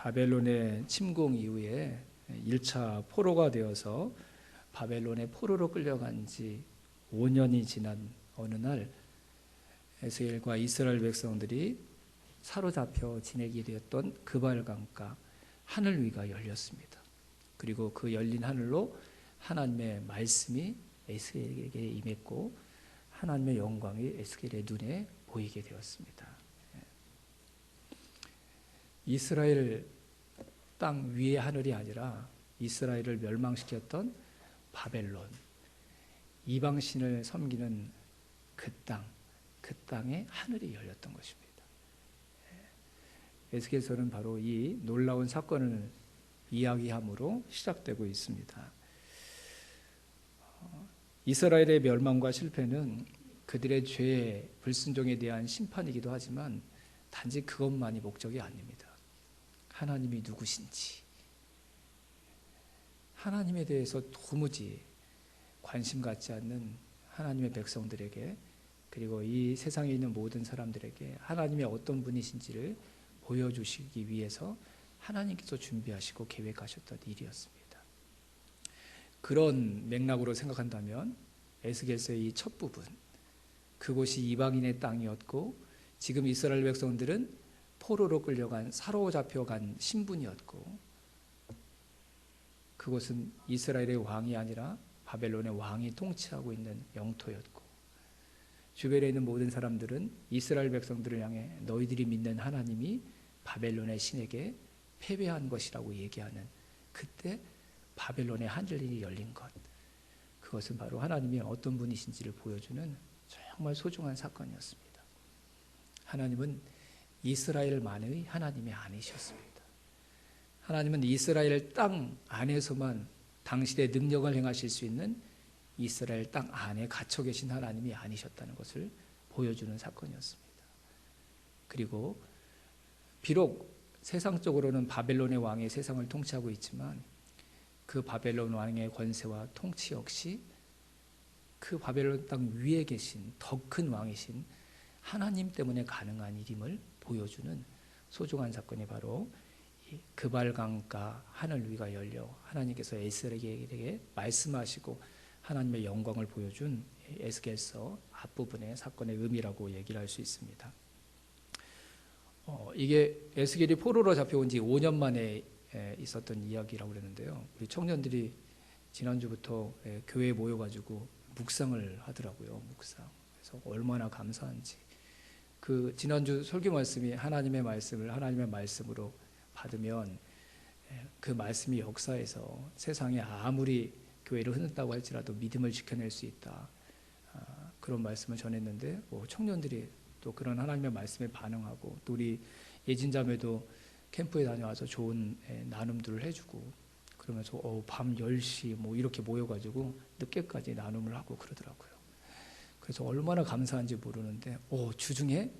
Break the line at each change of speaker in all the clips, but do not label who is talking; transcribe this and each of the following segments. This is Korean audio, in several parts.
바벨론의 침공 이후에 1차 포로가 되어서 바벨론의 포로로 끌려간 지 5년이 지난 어느 날 에스겔과 이스라엘 백성들이 사로잡혀 지내게 되었던 그발 강가 하늘 위가 열렸습니다. 그리고 그 열린 하늘로 하나님의 말씀이 에스겔에게 임했고 하나님의 영광이 에스겔의 눈에 보이게 되었습니다. 이스라엘 땅 위의 하늘이 아니라 이스라엘을 멸망시켰던 바벨론, 이방신을 섬기는 그 땅에 하늘이 열렸던 것입니다. 에스겔서는 바로 이 놀라운 사건을 이야기함으로 시작되고 있습니다. 이스라엘의 멸망과 실패는 그들의 죄, 불순종에 대한 심판이기도 하지만 단지 그것만이 목적이 아닙니다. 하나님이 누구신지, 하나님에 대해서 도무지 관심 갖지 않는 하나님의 백성들에게, 그리고 이 세상에 있는 모든 사람들에게 하나님이 어떤 분이신지를 보여주시기 위해서 하나님께서 준비하시고 계획하셨던 일이었습니다. 그런 맥락으로 생각한다면 에스겔서의 이 첫 부분, 그곳이 이방인의 땅이었고 지금 이스라엘 백성들은 포로로 끌려간, 사로잡혀간 신분이었고, 그곳은 이스라엘의 왕이 아니라 바벨론의 왕이 통치하고 있는 영토였고, 주변에 있는 모든 사람들은 이스라엘 백성들을 향해 너희들이 믿는 하나님이 바벨론의 신에게 패배한 것이라고 얘기하는, 그때 바벨론의 하늘이 열린 것, 그것은 바로 하나님이 어떤 분이신지를 보여주는 정말 소중한 사건이었습니다. 하나님은 이스라엘만의 하나님이 아니셨습니다. 하나님은 이스라엘 땅 안에서만 당신의 능력을 행하실 수 있는 이스라엘 땅 안에 갇혀 계신 하나님이 아니셨다는 것을 보여주는 사건이었습니다. 그리고 비록 세상적으로는 바벨론의 왕이 세상을 통치하고 있지만 그 바벨론 왕의 권세와 통치 역시 그 바벨론 땅 위에 계신 더 큰 왕이신 하나님 때문에 가능한 일임을 보여주는 소중한 사건이 바로 그발 강가 하늘 위가 열려 하나님께서 에스겔에게 말씀하시고 하나님의 영광을 보여준 에스겔서 앞부분의 사건의 의미라고 얘기를 할 수 있습니다. 이게 에스겔이 포로로 잡혀온 지 5년 만에 있었던 이야기라고 그랬는데요. 우리 청년들이 지난주부터 교회에 모여가지고 묵상을 하더라고요. 묵상. 그래서 얼마나 감사한지. 그 지난주 설교 말씀이 하나님의 말씀을 하나님의 말씀으로 받으면 그 말씀이 역사에서 세상에 아무리 교회를 흔든다고 할지라도 믿음을 지켜낼 수 있다. 그런 말씀을 전했는데 청년들이 또 그런 하나님의 말씀에 반응하고, 또 우리 예진자매도 캠프에 다녀와서 좋은 나눔들을 해주고, 그러면서 밤 10시 뭐 이렇게 모여가지고 늦게까지 나눔을 하고 그러더라고요. 그래서 얼마나 감사한지 모르는데 주중에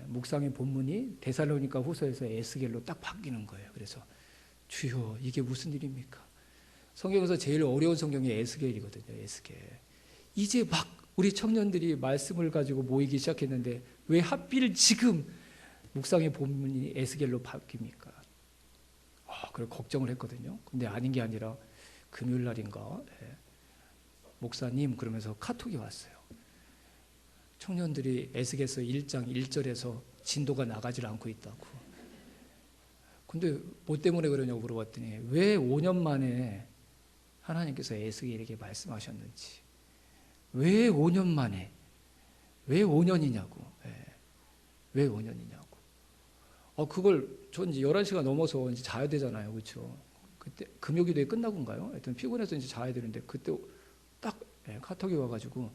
묵상의 본문이 데살로니가 후서에서 에스겔로 딱 바뀌는 거예요. 그래서 주여, 이게 무슨 일입니까? 성경에서 제일 어려운 성경이 에스겔이거든요. 에스겔. 이제 막 우리 청년들이 말씀을 가지고 모이기 시작했는데 왜 하필 지금 묵상의 본문이 에스겔로 바뀝니까? 그래 걱정을 했거든요. 근데 아닌 게 아니라 금요일 날인가 목사님 그러면서 카톡이 왔어요. 청년들이 에스겔서 1장 1절에서 진도가 나가질 않고 있다고. 근데 뭐 때문에 그러냐고 물어봤더니 왜 5년 만에 하나님께서 에스겔에게 말씀하셨는지, 왜 5년 만에, 왜 5년이냐고, 왜 5년이냐고. 그걸 전 이제 11시가 넘어서 이제 자야 되잖아요, 그렇죠? 그때 금요기도에 끝나고인가요? 하여튼 피곤해서 이제 자야 되는데 그때 딱 카톡이 와가지고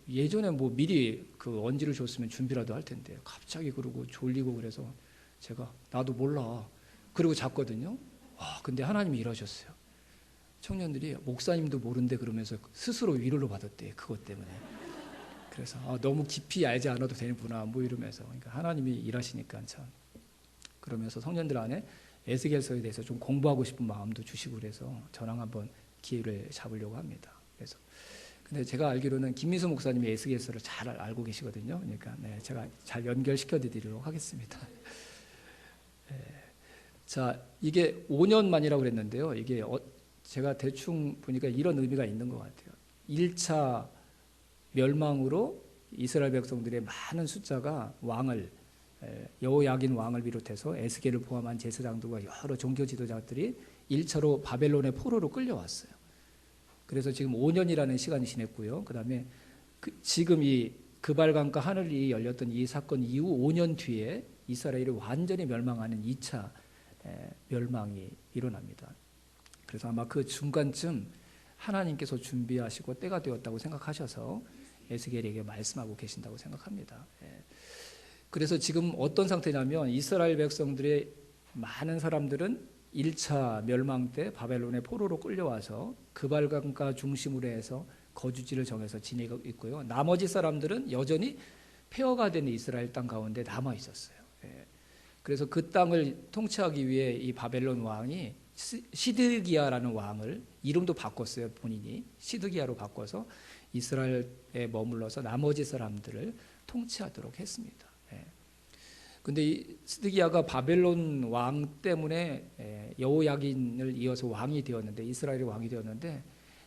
예전에 뭐 미리 그 언지를 줬으면 준비라도 할 텐데 갑자기 그러고 졸리고 그래서 제가 나도 몰라 그러고 잤거든요. 근데 하나님이 이러셨어요. 청년들이 목사님도 모른대 그러면서 스스로 위로를 받았대, 그것 때문에. 그래서 너무 깊이 알지 않아도 되는구나 뭐 이러면서, 그러니까 하나님이 일하시니까 참. 그러면서 청년들 안에 에스겔서에 대해서 좀 공부하고 싶은 마음도 주시고 그래서 저랑 한번 기회를 잡으려고 합니다. 그래서 근데 제가 알기로는 김민수 목사님이 에스겔서를 잘 알고 계시거든요. 그러니까 제가 잘 연결시켜 드리도록 하겠습니다. 자, 이게 5년 만이라고 그랬는데요. 이게 제가 대충 보니까 이런 의미가 있는 것 같아요. 1차 멸망으로 이스라엘 백성들의 많은 숫자가 왕을, 여호야긴 왕을 비롯해서 에스겔을 포함한 제사장들과 여러 종교 지도자들이 1차로 바벨론의 포로로 끌려왔어요. 그래서 지금 5년이라는 시간이 지냈고요. 그다음에 지금 이 그발강가 하늘이 열렸던 이 사건 이후 5년 뒤에 이스라엘이 완전히 멸망하는 2차 멸망이 일어납니다. 그래서 아마 그 중간쯤 하나님께서 준비하시고 때가 되었다고 생각하셔서 에스겔에게 말씀하고 계신다고 생각합니다. 그래서 지금 어떤 상태냐면 이스라엘 백성들의 많은 사람들은 1차 멸망 때 바벨론의 포로로 끌려와서 그발강가 중심으로 해서 거주지를 정해서 지내고 있고요. 나머지 사람들은 여전히 폐허가 된 이스라엘 땅 가운데 남아 있었어요. 그래서 그 땅을 통치하기 위해 이 바벨론 왕이 시드기야라는 왕을 이름도 바꿨어요. 본인이 시드기야로 바꿔서 이스라엘에 머물러서 나머지 사람들을 통치하도록 했습니다. 근데 이 시드기야가 바벨론 왕 때문에 여호야긴을 이어서 왕이 되었는데, 이스라엘의 왕이 되었는데,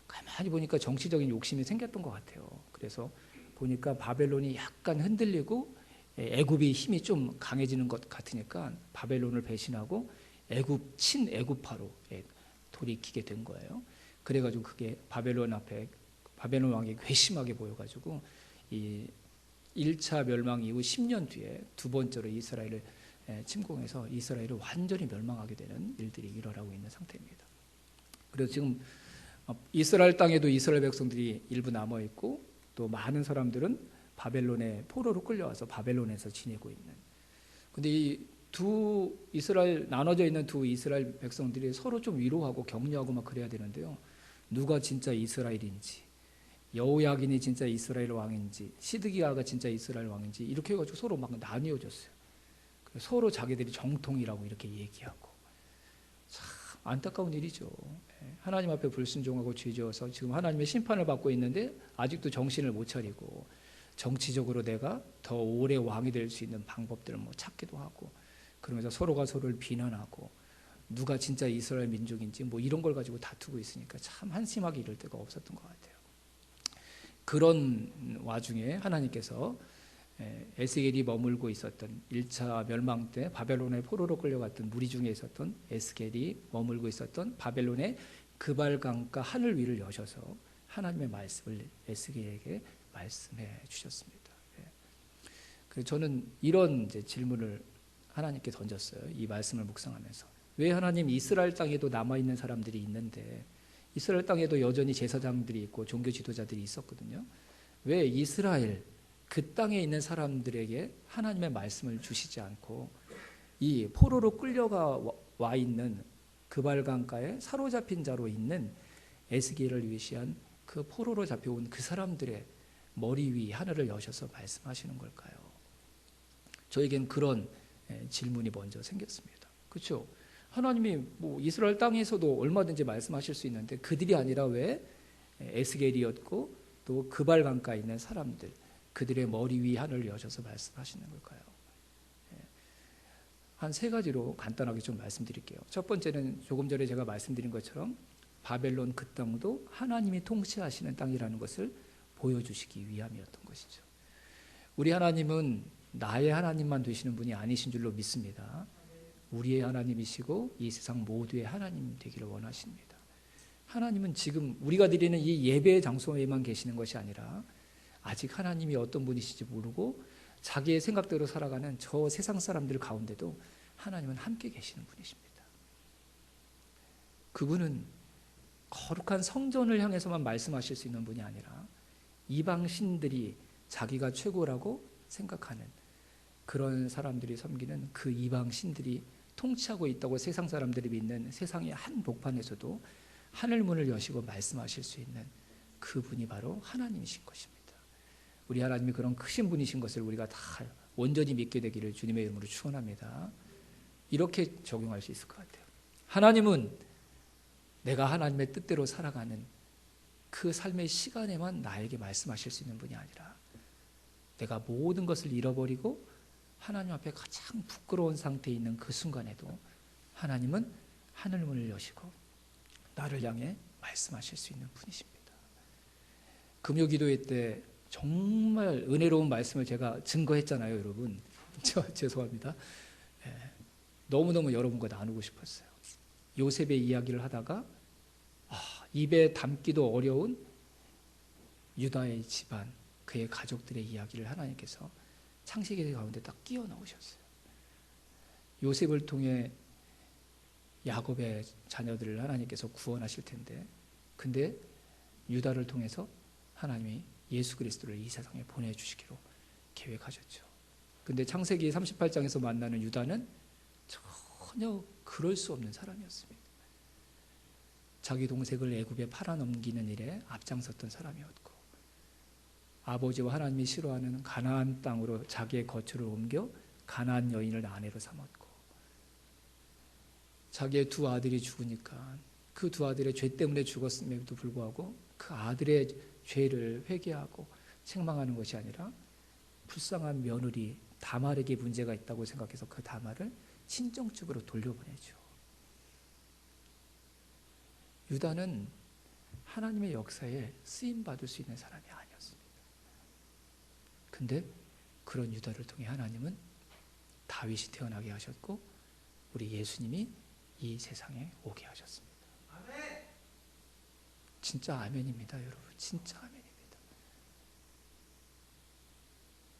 가만히 보니까 정치적인 욕심이 생겼던 것 같아요. 그래서 보니까 바벨론이 약간 흔들리고 애굽이 힘이 좀 강해지는 것 같으니까 바벨론을 배신하고 애굽 친애굽파로 돌이키게 된 거예요. 그래가지고 그게 바벨론 앞에 바벨론 왕이 괘씸하게 보여가지고 이 1차 멸망 이후 10년 뒤에 두 번째로 이스라엘을 침공해서 이스라엘을 완전히 멸망하게 되는 일들이 일어나고 있는 상태입니다. 그래서 지금 이스라엘 땅에도 이스라엘 백성들이 일부 남아 있고 또 많은 사람들은 바벨론의 포로로 끌려와서 바벨론에서 지내고 있는. 근데 이 두 이스라엘 나눠져 있는 두 이스라엘 백성들이 서로 좀 위로하고 격려하고 막 그래야 되는데요. 누가 진짜 이스라엘인지, 여호야긴이 진짜 이스라엘 왕인지, 시드기야가 진짜 이스라엘 왕인지 이렇게 해가지고 서로 막 나뉘어졌어요. 서로 자기들이 정통이라고 이렇게 얘기하고. 참 안타까운 일이죠. 하나님 앞에 불순종하고 죄지어서 지금 하나님의 심판을 받고 있는데 아직도 정신을 못 차리고 정치적으로 내가 더 오래 왕이 될 수 있는 방법들을 뭐 찾기도 하고, 그러면서 서로가 서로를 비난하고 누가 진짜 이스라엘 민족인지 뭐 이런 걸 가지고 다투고 있으니까 참 한심하게 이럴 데가 없었던 것 같아요. 그런 와중에 하나님께서 에스겔이 머물고 있었던 1차 멸망 때 바벨론의 포로로 끌려갔던 무리 중에 있었던 에스겔이 머물고 있었던 바벨론의 그발강가 하늘 위를 여셔서 하나님의 말씀을 에스겔에게 말씀해 주셨습니다. 그래서 저는 이런 이제 질문을 하나님께 던졌어요. 이 말씀을 묵상하면서. 왜 하나님 이스라엘 땅에도 남아있는 사람들이 있는데, 이스라엘 땅에도 여전히 제사장들이 있고 종교 지도자들이 있었거든요. 왜 이스라엘 그 땅에 있는 사람들에게 하나님의 말씀을 주시지 않고 이 포로로 끌려가 와 있는 그발강가에 사로잡힌 자로 있는 에스겔을 위시한 그 포로로 잡혀온 그 사람들의 머리 위 하늘을 여셔서 말씀하시는 걸까요? 저에겐 그런 질문이 먼저 생겼습니다. 그렇죠? 하나님이 뭐 이스라엘 땅에서도 얼마든지 말씀하실 수 있는데 그들이 아니라 왜 에스겔이었고 또 그발강가에 있는 사람들, 그들의 머리 위 하늘을 여셔서 말씀하시는 걸까요? 한 세 가지로 간단하게 좀 말씀드릴게요. 첫 번째는 조금 전에 제가 말씀드린 것처럼 바벨론 그 땅도 하나님이 통치하시는 땅이라는 것을 보여주시기 위함이었던 것이죠. 우리 하나님은 나의 하나님만 되시는 분이 아니신 줄로 믿습니다. 우리의 하나님이시고 이 세상 모두의 하나님 되기를 원하십니다. 하나님은 지금 우리가 드리는 이 예배의 장소에만 계시는 것이 아니라 아직 하나님이 어떤 분이신지 모르고 자기의 생각대로 살아가는 저 세상 사람들 가운데도 하나님은 함께 계시는 분이십니다. 그분은 거룩한 성전을 향해서만 말씀하실 수 있는 분이 아니라 이방 신들이 자기가 최고라고 생각하는 그런 사람들이 섬기는 그 이방 신들이 통치하고 있다고 세상 사람들이 믿는 세상의 한 복판에서도 하늘 문을 여시고 말씀하실 수 있는 그분이 바로 하나님이신 것입니다. 우리 하나님이 그런 크신 분이신 것을 우리가 다 온전히 믿게 되기를 주님의 이름으로 축원합니다. 이렇게 적용할 수 있을 것 같아요. 하나님은 내가 하나님의 뜻대로 살아가는 그 삶의 시간에만 나에게 말씀하실 수 있는 분이 아니라 내가 모든 것을 잃어버리고 하나님 앞에 가장 부끄러운 상태에 있는 그 순간에도 하나님은 하늘문을 여시고 나를 향해 말씀하실 수 있는 분이십니다. 금요기도회 때 정말 은혜로운 말씀을 제가 증거했잖아요, 여러분. 죄송합니다. 너무너무 여러분과 나누고 싶었어요. 요셉의 이야기를 하다가 입에 담기도 어려운 유다의 집안, 그의 가족들의 이야기를 하나님께서 창세기 가운데 딱 끼워 넣으셨어요. 요셉을 통해 야곱의 자녀들을 하나님께서 구원하실 텐데, 근데 유다를 통해서 하나님이 예수 그리스도를 이 세상에 보내주시기로 계획하셨죠. 근데 창세기 38장에서 만나는 유다는 전혀 그럴 수 없는 사람이었습니다. 자기 동생을 애굽에 팔아넘기는 일에 앞장섰던 사람이었고, 아버지와 하나님이 싫어하는 가나안 땅으로 자기의 거처를 옮겨 가나안 여인을 아내로 삼았고, 자기의 두 아들이 죽으니까 그 두 아들의 죄 때문에 죽었음에도 불구하고 그 아들의 죄를 회개하고 책망하는 것이 아니라 불쌍한 며느리 다말에게 문제가 있다고 생각해서 그 다말을 친정집으로 돌려보내죠. 유다는 하나님의 역사에 쓰임받을 수 있는 사람이 아니었습니다. 근데 그런 유다를 통해 하나님은 다윗이 태어나게 하셨고 우리 예수님이 이 세상에 오게 하셨습니다. 아멘. 진짜 아멘입니다, 여러분. 진짜 아멘입니다.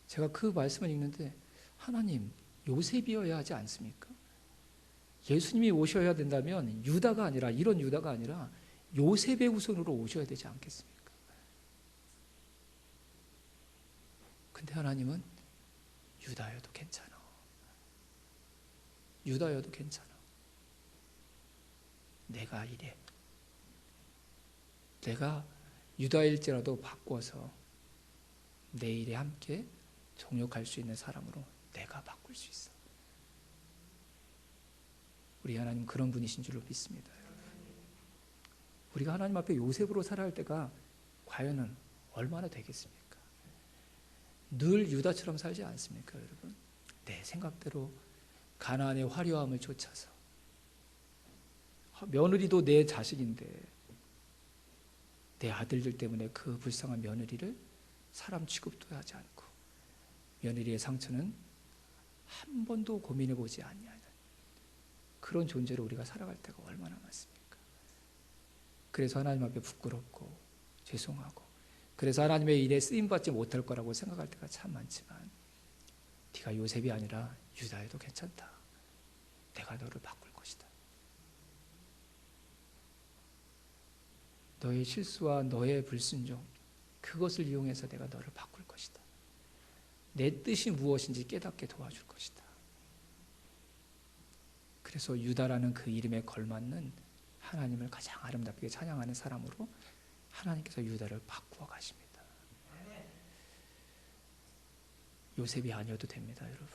제가 그 말씀을 읽는데 하나님, 요셉이어야 하지 않습니까? 예수님이 오셔야 된다면 유다가 아니라, 이런 유다가 아니라 요셉의 후손으로 오셔야 되지 않겠습니까? 근데 하나님은 유다여도 괜찮아. 유다여도 괜찮아. 내가 이래. 내가 유다일지라도 바꿔서 내 일에 함께 동역할 수 있는 사람으로 내가 바꿀 수 있어. 우리 하나님 그런 분이신 줄로 믿습니다. 우리가 하나님 앞에 요셉으로 살아야 할 때가 과연은 얼마나 되겠습니까? 늘 유다처럼 살지 않습니까, 여러분? 내 생각대로 가나안의 화려함을 쫓아서, 며느리도 내 자식인데 내 아들들 때문에 그 불쌍한 며느리를 사람 취급도 하지 않고 며느리의 상처는 한 번도 고민해 보지 않냐는 그런 존재로 우리가 살아갈 때가 얼마나 많습니까? 그래서 하나님 앞에 부끄럽고 죄송하고, 그래서 하나님의 일에 쓰임받지 못할 거라고 생각할 때가 참 많지만, 네가 요셉이 아니라 유다여도 괜찮다. 내가 너를 바꿀 것이다. 너의 실수와 너의 불순종, 그것을 이용해서 내가 너를 바꿀 것이다. 내 뜻이 무엇인지 깨닫게 도와줄 것이다. 그래서 유다라는 그 이름에 걸맞는 하나님을 가장 아름답게 찬양하는 사람으로 하나님께서 유다를 바꾸어 가십니다. 요셉이 아니어도 됩니다, 여러분.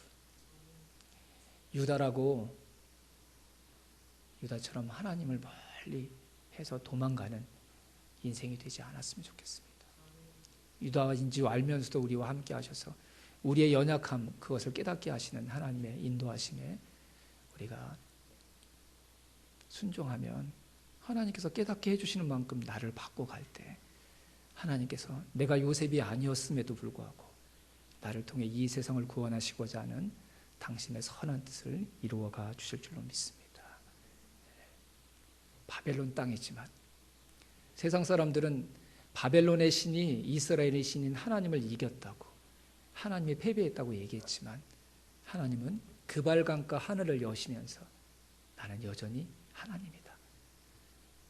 유다처럼 하나님을 멀리 해서 도망가는 인생이 되지 않았으면 좋겠습니다. 유다인 줄 알면서도 우리와 함께 하셔서 우리의 연약함, 그것을 깨닫게 하시는 하나님의 인도하심에 우리가 순종하면 하나님께서 깨닫게 해주시는 만큼 나를 바꿔갈 때 하나님께서 내가 요셉이 아니었음에도 불구하고 나를 통해 이 세상을 구원하시고자 하는 당신의 선한 뜻을 이루어가 주실 줄로 믿습니다. 바벨론 땅이지만 세상 사람들은 바벨론의 신이 이스라엘의 신인 하나님을 이겼다고, 하나님이 패배했다고 얘기했지만 하나님은 그발강가 하늘을 여시면서 나는 여전히 하나님이다.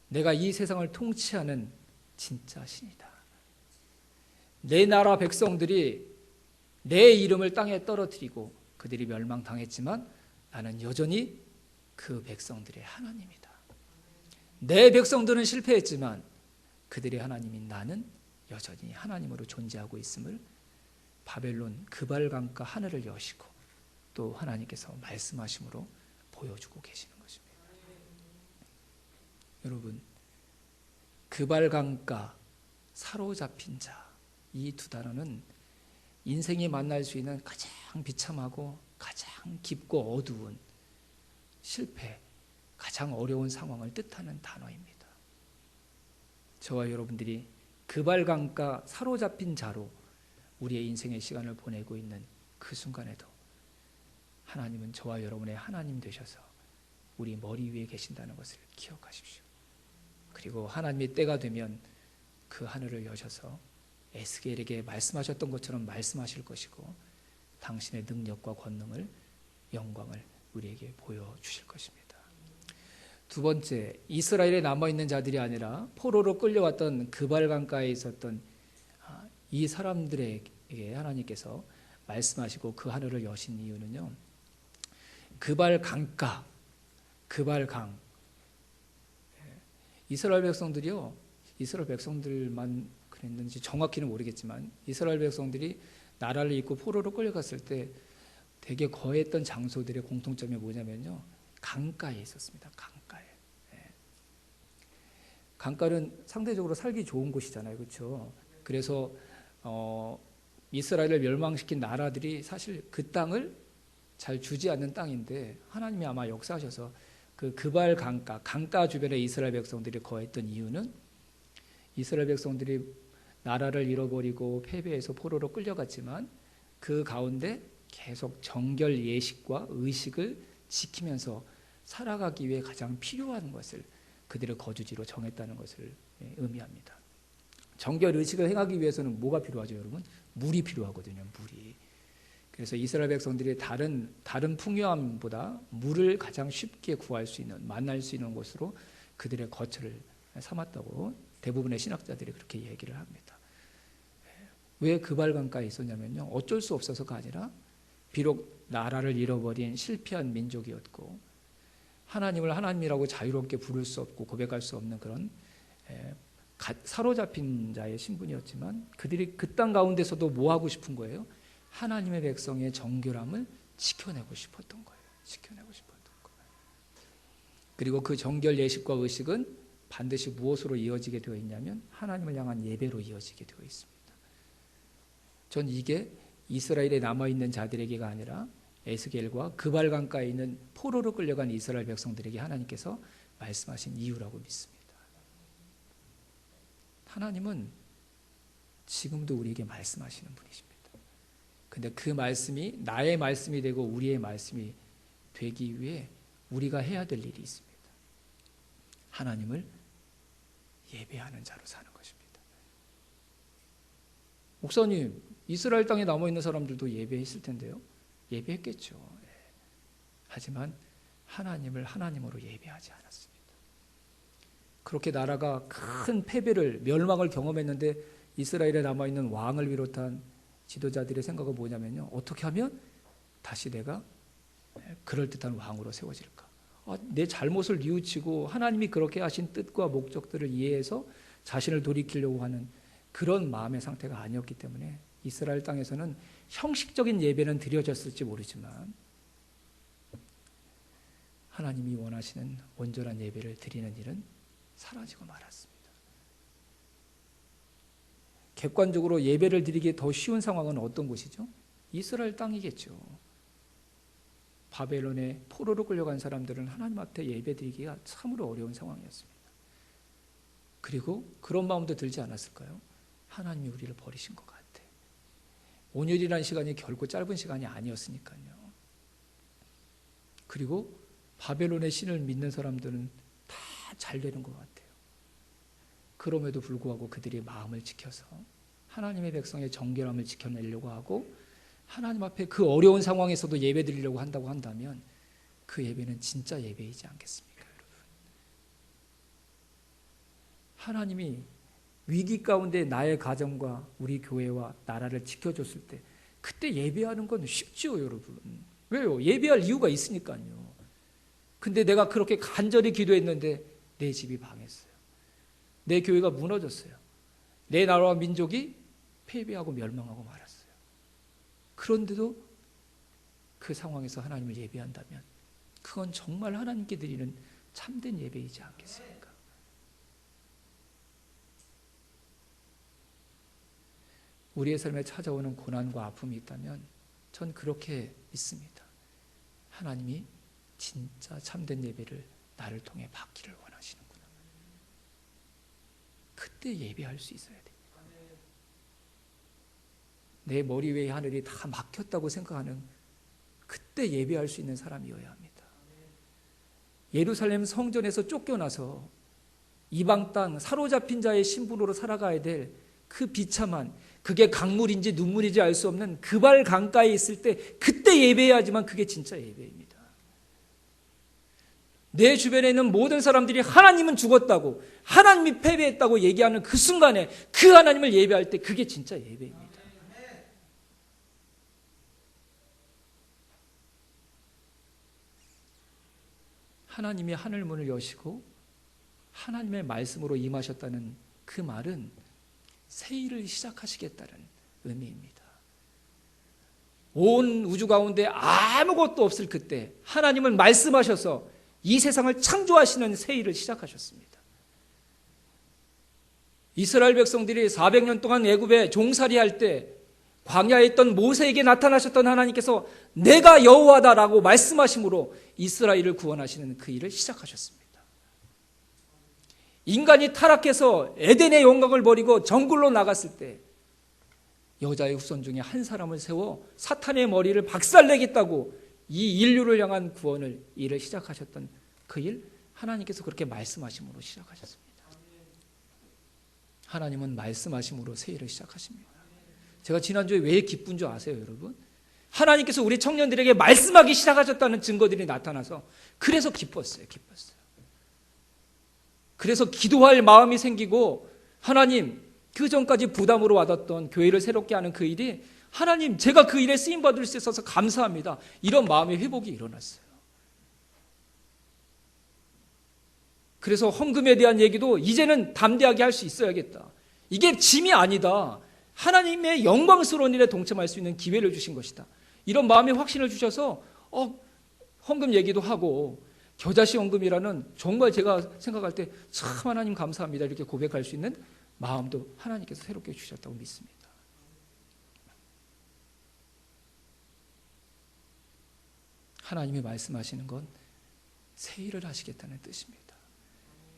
내가 이 세상을 통치하는 진짜 신이다. 내 나라 백성들이 내 이름을 땅에 떨어뜨리고 그들이 멸망당했지만 나는 여전히 그 백성들의 하나님이다. 내 백성들은 실패했지만 그들의 하나님인 나는 여전히 하나님으로 존재하고 있음을 바벨론 그발강가 하늘을 여시고 또 하나님께서 말씀하심으로 보여주고 계시는 것입니다. 여러분, 그발강가, 사로잡힌 자, 이 두 단어는 인생이 만날 수 있는 가장 비참하고 가장 깊고 어두운 실패, 가장 어려운 상황을 뜻하는 단어입니다. 저와 여러분들이 그발강가 사로잡힌 자로 우리의 인생의 시간을 보내고 있는 그 순간에도 하나님은 저와 여러분의 하나님 되셔서 우리 머리 위에 계신다는 것을 기억하십시오. 그리고 하나님의 때가 되면 그 하늘을 여셔서 에스겔에게 말씀하셨던 것처럼 말씀하실 것이고 당신의 능력과 권능을, 영광을 우리에게 보여주실 것입니다. 두 번째, 이스라엘에 남아있는 자들이 아니라 포로로 끌려왔던 그발강가에 있었던 이 사람들에게 하나님께서 말씀하시고 그 하늘을 여신 이유는요, 그발강가, 그발강, 이스라엘 백성들만 그랬는지 정확히는 모르겠지만 이스라엘 백성들이 나라를 잇고 포로로 끌려갔을 때 되게 거했던 장소들의 공통점이 뭐냐면요, 강가에 있었습니다. 강가에. 강가는 상대적으로 살기 좋은 곳이잖아요, 그렇죠? 그래서 이스라엘을 멸망시킨 나라들이 사실 그 땅을 잘 주지 않는 땅인데 하나님이 아마 역사하셔서 그 그발 강가 주변에 이스라엘 백성들이 거했던 이유는 이스라엘 백성들이 나라를 잃어버리고 패배해서 포로로 끌려갔지만 그 가운데 계속 정결 예식과 의식을 지키면서 살아가기 위해 가장 필요한 것을 그들의 거주지로 정했다는 것을 의미합니다. 정결 의식을 행하기 위해서는 뭐가 필요하죠, 여러분? 물이 필요하거든요, 물이. 그래서 이스라엘 백성들이 다른 풍요함보다 물을 가장 쉽게 구할 수 있는, 만날 수 있는 곳으로 그들의 거처를 삼았다고 대부분의 신학자들이 그렇게 얘기를 합니다. 왜 그발강가에 있었냐면요, 어쩔 수 없어서가 아니라 비록 나라를 잃어버린 실패한 민족이었고 하나님을 하나님이라고 자유롭게 부를 수 없고 고백할 수 없는 그런 사로잡힌 자의 신분이었지만 그들이 그 땅 가운데서도 뭐 하고 싶은 거예요? 하나님의 백성의 정결함을 지켜내고 싶었던 거예요. 지켜내고 싶었던 거예요. 그리고 그 정결 예식과 의식은 반드시 무엇으로 이어지게 되어 있냐면 하나님을 향한 예배로 이어지게 되어 있습니다. 전 이게 이스라엘에 남아있는 자들에게가 아니라 에스겔과 그발강가에 있는 포로로 끌려간 이스라엘 백성들에게 하나님께서 말씀하신 이유라고 믿습니다. 하나님은 지금도 우리에게 말씀하시는 분이십니다. 근데 그 말씀이 나의 말씀이 되고 우리의 말씀이 되기 위해 우리가 해야 될 일이 있습니다. 하나님을 예배하는 자로 사는 것입니다. 목사님, 이스라엘 땅에 남아있는 사람들도 예배했을 텐데요. 예배했겠죠. 하지만 하나님을 하나님으로 예배하지 않았습니다. 그렇게 나라가 큰 패배를, 멸망을 경험했는데 이스라엘에 남아있는 왕을 비롯한 지도자들의 생각은 뭐냐면요, 어떻게 하면 다시 내가 그럴듯한 왕으로 세워질까? 내 잘못을 뉘우치고 하나님이 그렇게 하신 뜻과 목적들을 이해해서 자신을 돌이키려고 하는 그런 마음의 상태가 아니었기 때문에 이스라엘 땅에서는 형식적인 예배는 드려졌을지 모르지만 하나님이 원하시는 온전한 예배를 드리는 일은 사라지고 말았습니다. 객관적으로 예배를 드리기 더 쉬운 상황은 어떤 곳이죠? 이스라엘 땅이겠죠. 바벨론에 포로로 끌려간 사람들은 하나님 앞에 예배 드리기가 참으로 어려운 상황이었습니다. 그리고 그런 마음도 들지 않았을까요? 하나님이 우리를 버리신 것 같아. 5년이라는 시간이 결코 짧은 시간이 아니었으니까요. 그리고 바벨론의 신을 믿는 사람들은 다 잘 되는 것 같아요. 그럼에도 불구하고 그들이 마음을 지켜서 하나님의 백성의 정결함을 지켜내려고 하고 하나님 앞에 그 어려운 상황에서도 예배 드리려고 한다고 한다면 그 예배는 진짜 예배이지 않겠습니까, 여러분? 하나님이 위기 가운데 나의 가정과 우리 교회와 나라를 지켜줬을 때 그때 예배하는 건 쉽지요, 여러분. 왜요? 예배할 이유가 있으니까요. 근데 내가 그렇게 간절히 기도했는데 내 집이 망했어요. 내 교회가 무너졌어요. 내 나라와 민족이 패배하고 멸망하고 말았어요. 그런데도 그 상황에서 하나님을 예배한다면 그건 정말 하나님께 드리는 참된 예배이지 않겠습니까? 우리의 삶에 찾아오는 고난과 아픔이 있다면 전 그렇게 믿습니다. 하나님이 진짜 참된 예배를 나를 통해 받기를 원하시는구나. 그때 예배할 수 있어야 돼. 내 머리 위에 하늘이 다 막혔다고 생각하는 그때 예배할 수 있는 사람이어야 합니다. 예루살렘 성전에서 쫓겨나서 이방 땅 사로잡힌 자의 신분으로 살아가야 될 그 비참한, 그게 강물인지 눈물인지 알 수 없는 그발 강가에 있을 때 그때 예배해야지만 그게 진짜 예배입니다. 내 주변에 있는 모든 사람들이 하나님은 죽었다고, 하나님이 패배했다고 얘기하는 그 순간에 그 하나님을 예배할 때 그게 진짜 예배입니다. 하나님이 하늘문을 여시고 하나님의 말씀으로 임하셨다는 그 말은 새 일을 시작하시겠다는 의미입니다. 온 우주 가운데 아무것도 없을 그때 하나님은 말씀하셔서 이 세상을 창조하시는 새 일을 시작하셨습니다. 이스라엘 백성들이 400년 동안 애굽에 종살이할 때 광야에 있던 모세에게 나타나셨던 하나님께서 내가 여호와다라고 말씀하심으로 이스라엘을 구원하시는 그 일을 시작하셨습니다. 인간이 타락해서 에덴의 영광을 버리고 정글로 나갔을 때 여자의 후손 중에 한 사람을 세워 사탄의 머리를 박살내겠다고 이 인류를 향한 구원을 일을 시작하셨던 그 일, 하나님께서 그렇게 말씀하심으로 시작하셨습니다. 하나님은 말씀하심으로 새 일을 시작하십니다. 제가 지난주에 왜 기쁜 줄 아세요, 여러분? 하나님께서 우리 청년들에게 말씀하기 시작하셨다는 증거들이 나타나서 그래서 기뻤어요. 그래서 기도할 마음이 생기고, 하나님, 그 전까지 부담으로 와뒀던 교회를 새롭게 하는 그 일이, 하나님, 제가 그 일에 쓰임받을 수 있어서 감사합니다. 이런 마음의 회복이 일어났어요. 그래서 헌금에 대한 얘기도 이제는 담대하게 할 수 있어야겠다. 이게 짐이 아니다. 하나님의 영광스러운 일에 동참할 수 있는 기회를 주신 것이다. 이런 마음의 확신을 주셔서 헌금 얘기도 하고, 겨자씨 헌금이라는 정말 제가 생각할 때 참 하나님 감사합니다 이렇게 고백할 수 있는 마음도 하나님께서 새롭게 주셨다고 믿습니다. 하나님이 말씀하시는 건 새 일을 하시겠다는 뜻입니다.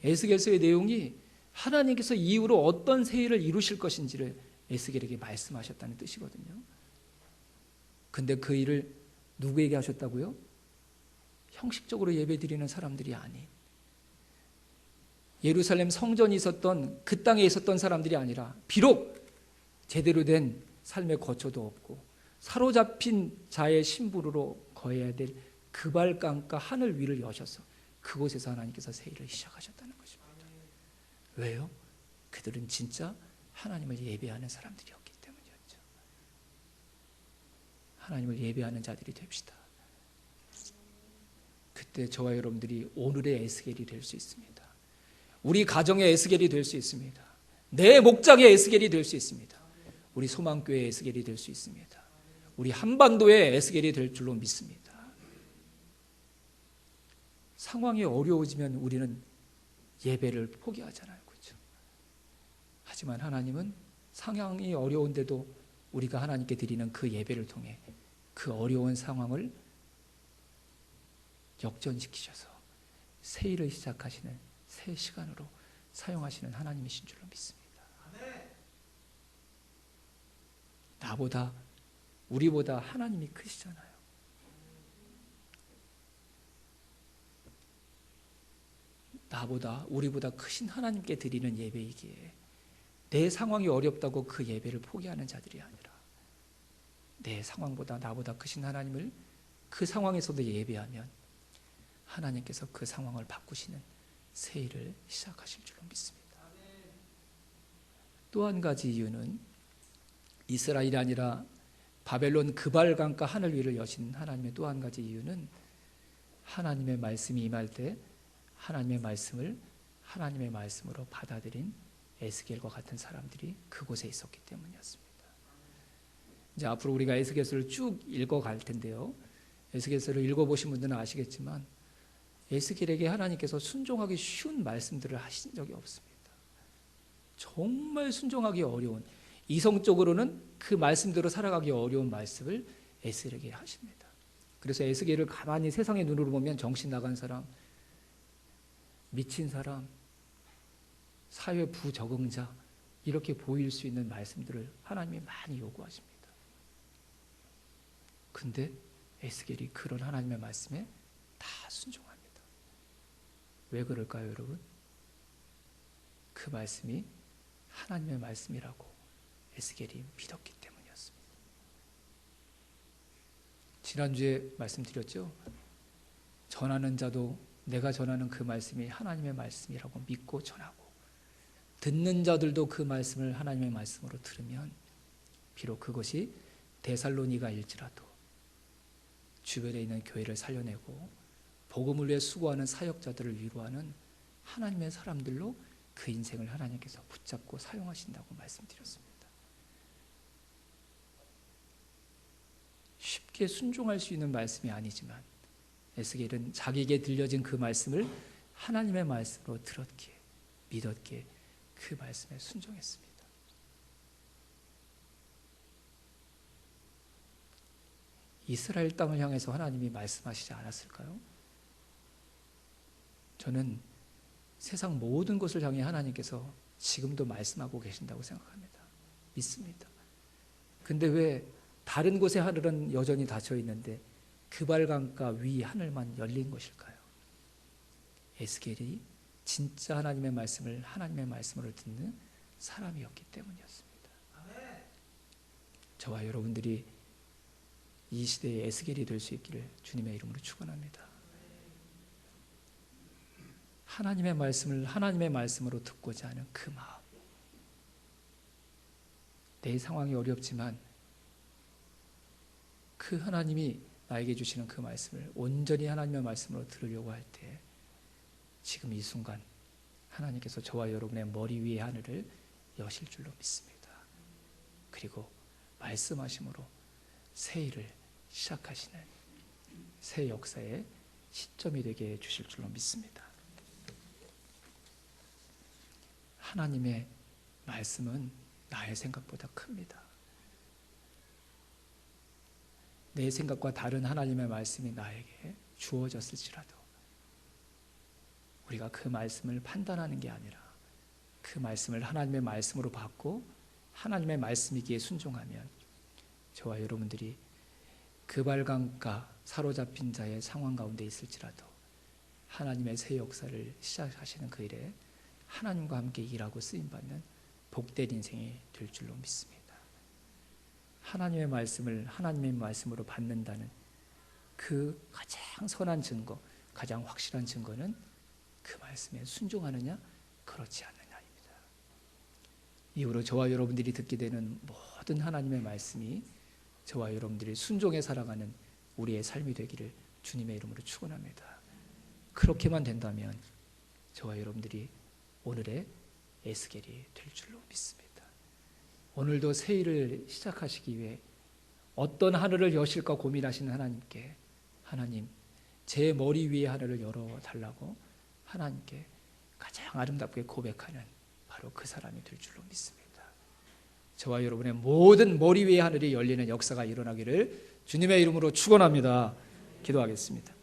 에스겔서의 내용이 하나님께서 이후로 어떤 새 일을 이루실 것인지를 에스겔에게 말씀하셨다는 뜻이거든요. 근데 그 일을 누구에게 하셨다고요? 형식적으로 예배드리는 사람들이 아닌, 예루살렘 성전이 있었던 그 땅에 있었던 사람들이 아니라, 비록 제대로 된 삶의 거처도 없고 사로잡힌 자의 신부로 거해야 될 그발강가 하늘 위를 여셔서 그곳에서 하나님께서 새 일을 시작하셨다는 것입니다. 왜요? 그들은 진짜 하나님을 예배하는 사람들이었기 때문이었죠. 하나님을 예배하는 자들이 됩시다. 그때 저와 여러분들이 오늘의 에스겔이 될 수 있습니다. 우리 가정의 에스겔이 될 수 있습니다. 내 목장의 에스겔이 될 수 있습니다. 우리 소망교회의 에스겔이 될 수 있습니다. 우리 한반도의 에스겔이 될 줄로 믿습니다. 상황이 어려워지면 우리는 예배를 포기하잖아요. 그렇죠? 하지만 하나님은 상황이 어려운데도 우리가 하나님께 드리는 그 예배를 통해 그 어려운 상황을 역전시키셔서 새 일을 시작하시는 새 시간으로 사용하시는 하나님이신 줄로 믿습니다. 나보다, 우리보다 하나님이 크시잖아요. 나보다, 우리보다 크신 하나님께 드리는 예배이기에 내 상황이 어렵다고 그 예배를 포기하는 자들이 아니라, 내 상황보다 나보다 크신 하나님을 그 상황에서도 예배하면 하나님께서 그 상황을 바꾸시는 새 일을 시작하실 줄로 믿습니다. 또 한 가지 이유는 이스라엘이 아니라 바벨론 그발강가 하늘 위를 여신 하나님의 또 한 가지 이유는 하나님의 말씀이 임할 때 하나님의 말씀을 하나님의 말씀으로 받아들인 에스겔과 같은 사람들이 그곳에 있었기 때문이었습니다. 이제 앞으로 우리가 에스겔서를 쭉 읽어갈 텐데요. 에스겔서를 읽어보신 분들은 아시겠지만 에스겔에게 하나님께서 순종하기 쉬운 말씀들을 하신 적이 없습니다. 정말 순종하기 어려운, 이성적으로는 그 말씀대로 살아가기 어려운 말씀을 에스겔에게 하십니다. 그래서 에스겔을 가만히 세상의 눈으로 보면 정신 나간 사람, 미친 사람, 사회 부적응자 이렇게 보일 수 있는 말씀들을 하나님이 많이 요구하십니다. 근데 에스겔이 그런 하나님의 말씀에 다 순종합니다. 왜 그럴까요, 여러분? 그 말씀이 하나님의 말씀이라고 에스겔이 믿었기 때문이었습니다. 지난주에 말씀드렸죠? 전하는 자도 내가 전하는 그 말씀이 하나님의 말씀이라고 믿고 전하고, 듣는 자들도 그 말씀을 하나님의 말씀으로 들으면 비록 그것이 데살로니가일지라도 주변에 있는 교회를 살려내고 복음을 위해 수고하는 사역자들을 위로하는 하나님의 사람들로 그 인생을 하나님께서 붙잡고 사용하신다고 말씀드렸습니다. 쉽게 순종할 수 있는 말씀이 아니지만 에스겔은 자기에게 들려진 그 말씀을 하나님의 말씀으로 들었기에, 믿었기에 그 말씀에 순종했습니다. 이스라엘 땅을 향해서 하나님이 말씀하시지 않았을까요? 저는 세상 모든 것을 향해 하나님께서 지금도 말씀하고 계신다고 생각합니다. 믿습니다. 근데 왜 다른 곳의 하늘은 여전히 닫혀 있는데 그발강가 위 하늘만 열린 것일까요? 에스겔이 진짜 하나님의 말씀을 하나님의 말씀으로 듣는 사람이었기 때문이었습니다. 저와 여러분들이 이 시대의 에스겔이 될 수 있기를 주님의 이름으로 축원합니다. 하나님의 말씀을 하나님의 말씀으로 듣고자 하는 그 마음. 내 상황이 어렵지만 그 하나님이 나에게 주시는 그 말씀을 온전히 하나님의 말씀으로 들으려고 할 때 지금 이 순간 하나님께서 저와 여러분의 머리 위의 하늘을 여실 줄로 믿습니다. 그리고 말씀하심으로 새 일을 시작하시는 새 역사의 시점이 되게 해주실 줄로 믿습니다. 하나님의 말씀은 나의 생각보다 큽니다. 내 생각과 다른 하나님의 말씀이 나에게 주어졌을지라도 우리가 그 말씀을 판단하는 게 아니라 그 말씀을 하나님의 말씀으로 받고 하나님의 말씀이기에 순종하면 저와 여러분들이 그발강가 사로잡힌 자의 상황 가운데 있을지라도 하나님의 새 역사를 시작하시는 그 일에 하나님과 함께 일하고 쓰임받는 복된 인생이 될 줄로 믿습니다. 하나님의 말씀을 하나님의 말씀으로 받는다는 그 가장 선한 증거, 가장 확실한 증거는 그 말씀에 순종하느냐 그렇지 않느냐입니다. 이후로 저와 여러분들이 듣게 되는 모든 하나님의 말씀이 저와 여러분들이 순종해 살아가는 우리의 삶이 되기를 주님의 이름으로 축원합니다. 그렇게만 된다면 저와 여러분들이 오늘의 에스겔이 될 줄로 믿습니다. 오늘도 새 일을 시작하시기 위해 어떤 하늘을 여실까 고민하시는 하나님께 하나님 제 머리 위의 하늘을 열어달라고 하나님께 가장 아름답게 고백하는 바로 그 사람이 될 줄로 믿습니다. 저와 여러분의 모든 머리 위의 하늘이 열리는 역사가 일어나기를 주님의 이름으로 축원합니다. 기도하겠습니다.